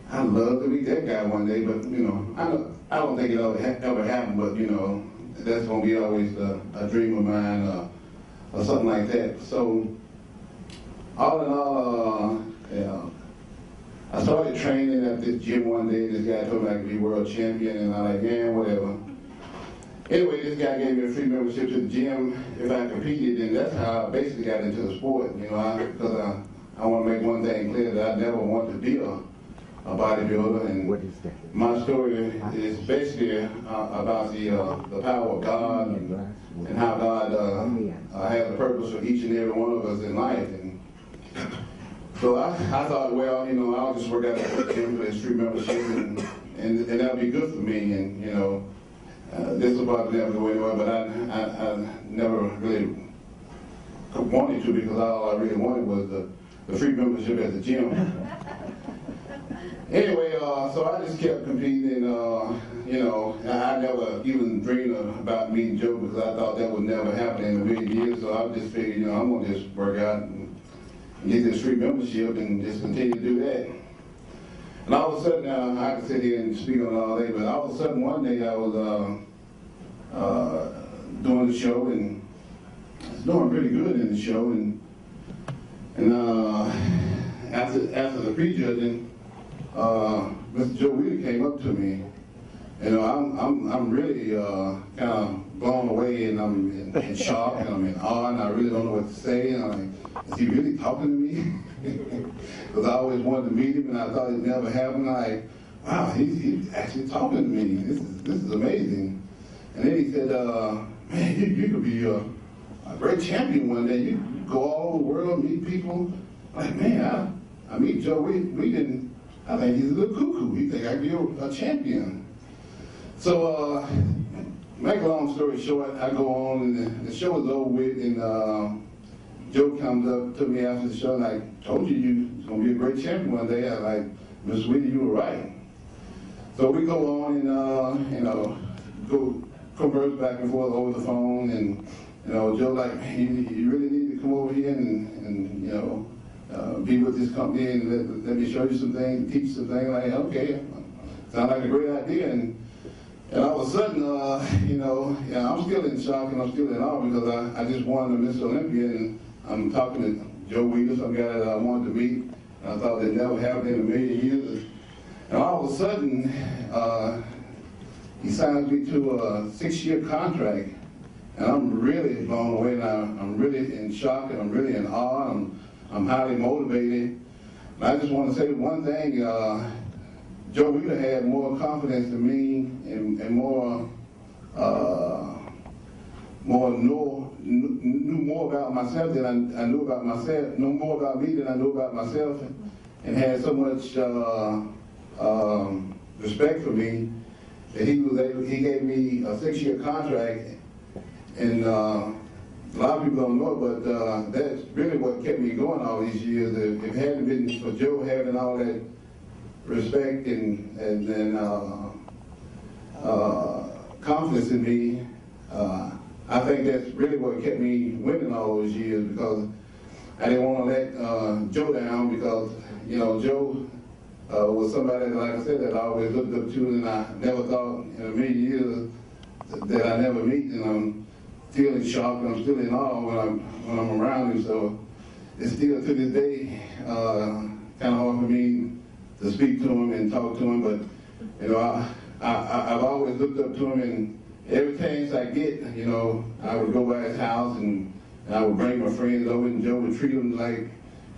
Speaker 2: I'd love to meet that guy one day. But you know, I don't think it'll ever happen. But you know, that's gonna be always a dream of mine, or something like that. So all in all, I started training at this gym one day. This guy told me I could be world champion, and I'm like, man, whatever. Anyway, this guy gave me a free membership to the gym if I competed, and that's how I basically got into the sport. You know, because I want to make one thing clear, that I never want to be a bodybuilder. And what is that? My story is basically about the power of God and how God has a purpose for each and every one of us in life. And so I thought, well, you know, I'll just work out at the gym for this free membership, and that'll be good for me. And you know, this will probably never go anywhere, but I never really wanted to, because all I really wanted was the free membership at the gym. Anyway, so I just kept competing, and you know, I never even dreamed about meeting Joe, because I thought that would never happen in a million years. So I just figured, you know, I'm gonna just work out and get this free membership and just continue to do that. And all of a sudden, I could sit here and speak on it all day, but all of a sudden one day I was doing the show, and I was doing pretty good in the show, and after the pre-judging, Mr. Joe Weider came up to me. You know, I'm really kind of blown away, and I'm in shock, and I'm in awe, and I really don't know what to say. And I'm like, is he really talking to me? Because I always wanted to meet him, and I thought it never happened. I'm like, wow, he's actually talking to me. This is amazing. And then he said, man, you could be a great champion one day. You go all over the world, meet people. I'm like, man, I meet Joe Weider. I think he's a little cuckoo. He think I could be a champion. So, make a long story short, I go on, and the show is over with, and Joe comes up to me after the show, and I told you was going to be a great champion one day. I was like, Miss Weider, you were right. So we go on, and you know, go converse back and forth over the phone, and you know, Joe like, man, you really need to come over here and you know, be with this company, and let me show you some things, teach some things. Like, okay, sounds like a great idea. And all of a sudden, you know, I'm still in shock, and I'm still in awe, because I just won the Mr. Olympia, and I'm talking to Joe Weider, some guy that I wanted to meet, and I thought that never happened in a million years. And all of a sudden, he signs me to a 6-year contract, and I'm really blown away, and I'm really in shock, and I'm really in awe. I'm highly motivated. And I just want to say one thing. Joe Weider had more confidence in me and more knew more about myself than I knew about myself, knew more about me than I knew about myself, and had so much respect for me that he gave me a 6-year contract, and a lot of people don't know it, but that's really what kept me going all these years. If it hadn't been for Joe having all that respect and confidence in me, I think that's really what kept me winning all those years, because I didn't want to let Joe down, because, you know, Joe was somebody that, like I said, that I always looked up to, and I never thought in a million years that I never meet, and I'm still in shock, and I'm still in awe when I'm around him. So it's still to this day kind of hard for me to speak to him and talk to him, but, you know, I've always looked up to him, and every chance I get, you know, I would go by his house and I would bring my friends over, and Joe would treat them like,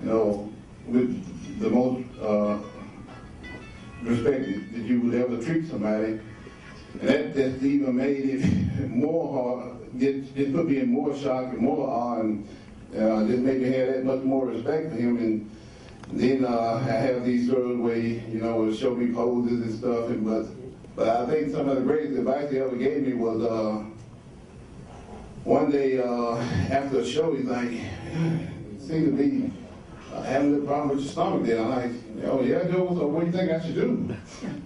Speaker 2: you know, with the most respect that you would ever treat somebody. And that just even made it more hard, just put me in more shock and more awe, and just made me have that much more respect for him. And then I have these stories where he, you know, would show me poses and stuff, but I think some of the greatest advice he ever gave me was one day after a show, he's like, "You seem to be having a little problem with your stomach there." I'm like, "Oh yeah, Joe, so what do you think I should do?"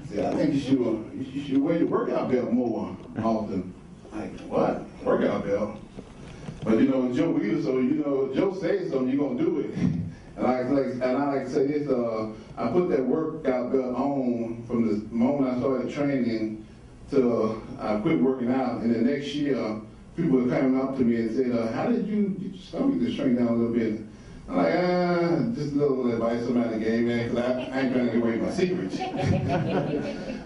Speaker 2: He said, "I think you should wear your workout belt more often." Like, what? Workout belt? But you know, Joe Weider, so you know, Joe says something, you're gonna do it. And I like to say this, I put that workout belt on from the moment I started training till I quit working out. And the next year, people were coming up to me and said, "How did you get your stomach to shrink down a little bit?" I'm like, just a little advice somebody gave me, because I ain't trying to give away my secrets.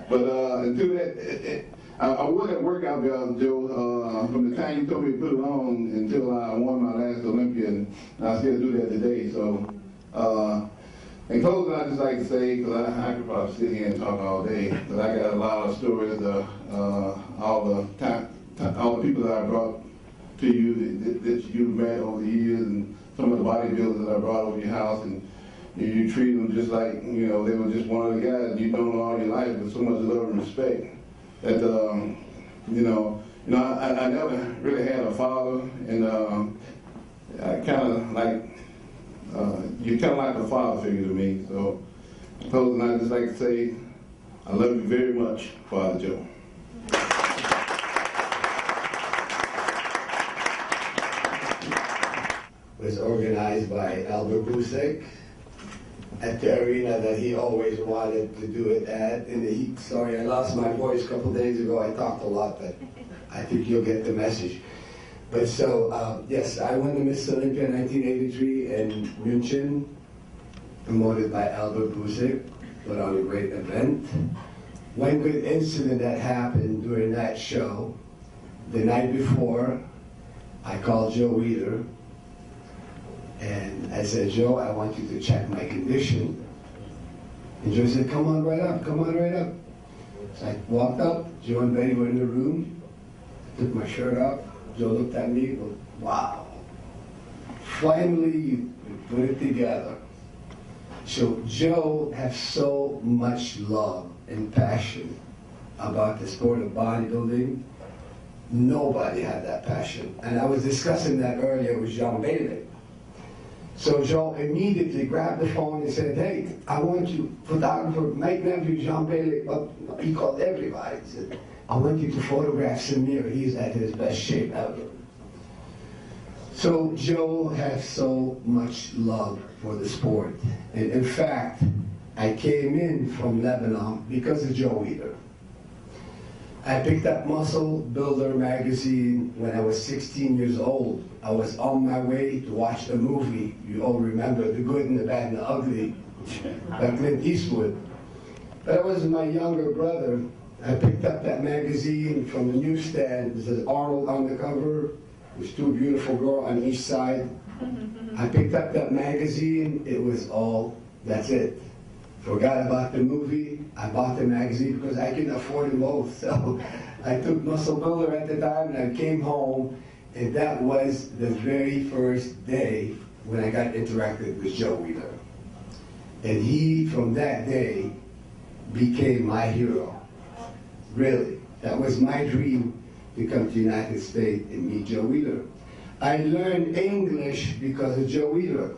Speaker 2: But until that, I wore that workout belt, Joe, from the time you told me to put it on until I won my last Olympia, and I still do that today. So, in closing, I just like to say, because I could probably sit here and talk all day, because I got a lot of stories, all the people that I brought to you that you've met over the years, and some of the bodybuilders that I brought over your house, and you treat them just like, you know, they were just one of the guys you've known all your life with so much love and respect. That, I never really had a father, and I kind of like, you're kind of like a father figure to me. So, in closing, I'd just like to say, I love you very much, Father Joe.
Speaker 4: Was organized by Albert Busek at the arena that he always wanted to do it at. And sorry, I lost my voice a couple days ago. I talked a lot, but I think you'll get the message. But so, yes, I won the Miss Olympia in 1983 in München, promoted by Albert Busek, put on a great event. One good incident that happened during that show, the night before, I called Joe Weider, and I said, "Joe, I want you to check my condition." And Joe said, "Come on right up, come on right up." So I walked up, Joe and Betty were in the room, took my shirt off. Joe looked at me, goes, "Wow, finally you put it together." So Joe has so much love and passion about the sport of bodybuilding. Nobody had that passion. And I was discussing that earlier with Jean Bailey. So Joe immediately grabbed the phone and said, "Hey, I want you, photographer, make nephew Jean Bailey," he called everybody. He said, "I want you to photograph Samir. He's at his best shape ever." So Joe has so much love for the sport. And in fact, I came in from Lebanon because of Joe Weider. I picked up Muscle Builder magazine when I was 16 years old. I was on my way to watch the movie, you all remember, The Good and the Bad and the Ugly, by Clint Eastwood. But I was my younger brother. I picked up that magazine from the newsstand. It says Arnold on the cover, with two beautiful girls on each side. I picked up that magazine. It was all, that's it. Forgot about the movie. I bought the magazine because I couldn't afford them both. So I took Muscle Builder at the time, and I came home, and that was the very first day when I got interacted with Joe Weider. And he, from that day, became my hero. Really. That was my dream, to come to the United States and meet Joe Weider. I learned English because of Joe Weider.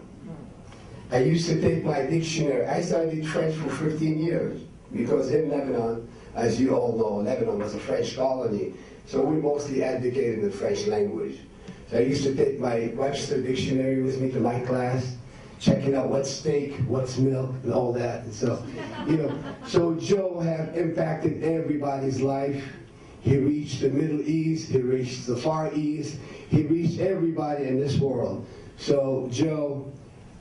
Speaker 4: I used to take my dictionary. I studied French for 15 years because in Lebanon, as you all know, Lebanon was a French colony, so we mostly advocated the French language. So I used to take my Webster dictionary with me to my class, checking out what's steak, what's milk, and all that. And so, so Joe had impacted everybody's life. He reached the Middle East, he reached the Far East, he reached everybody in this world. So Joe,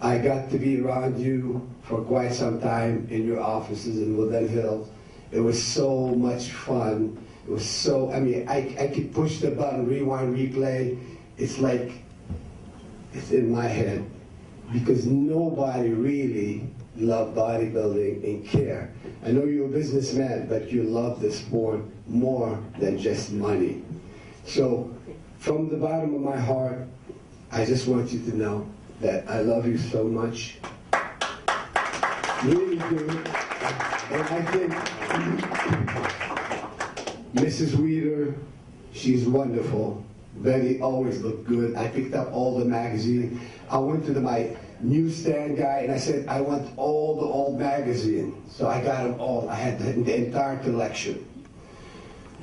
Speaker 4: I got to be around you for quite some time in your offices in Woodland Hills. It was so much fun. It was so, I could push the button, rewind, replay. It's like, it's in my head. Because nobody really loved bodybuilding and care. I know you're a businessman, but you love the sport more than just money. So, from the bottom of my heart, I just want you to know that I love you so much. Really do. And I think Mrs. Weider, she's wonderful. Betty always looked good. I picked up all the magazines. I went to my newsstand guy and I said, I want all the old magazines. So I got them all. I had the entire collection.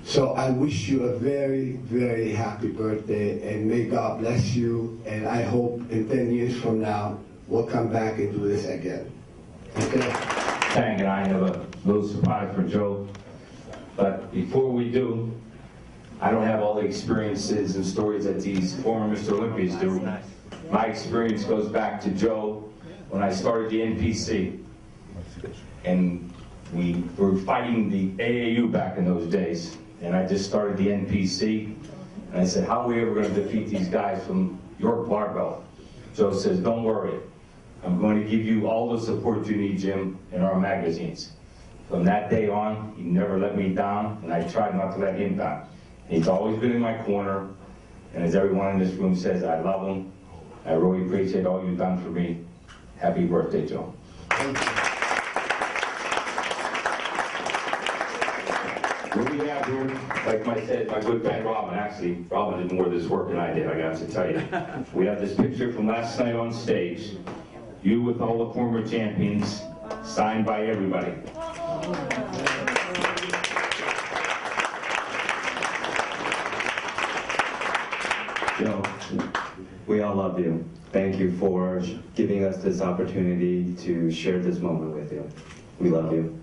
Speaker 4: So I wish you a very, very happy birthday, and may God bless you. And I hope in 10 years from now, we'll come back and do this again. Okay?
Speaker 5: Tang and I have a little surprise for Joe. But before we do, I don't have all the experiences and stories that these former Mr. Olympians do. My experience goes back to Joe when I started the NPC. And we were fighting the AAU back in those days. And I just started the NPC. And I said, how are we ever going to defeat these guys from York Barbell? Joe says, don't worry. I'm going to give you all the support you need, Jim, in our magazines. From that day on, he never let me down, and I tried not to let him down. He's always been in my corner, and as everyone in this room says, I love him. I really appreciate all you've done for me. Happy birthday, Joe. What we have here, like I said, my good friend Robin, actually, Robin did more of this work than I did, I got to tell you. We have this picture from last night on stage, you with all the former champions, signed by everybody.
Speaker 22: Joe, we all love you. Thank you for giving us this opportunity to share this moment with you. We love you.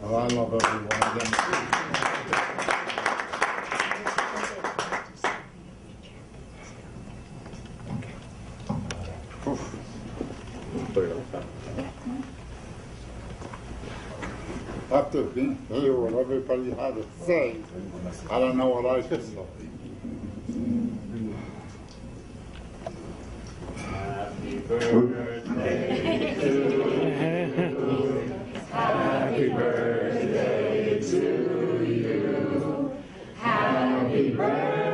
Speaker 15: Well, I love every one of them. After being here, what everybody had to say, I don't know what I should say.
Speaker 5: Happy birthday to you. Happy birthday to you. Happy birthday.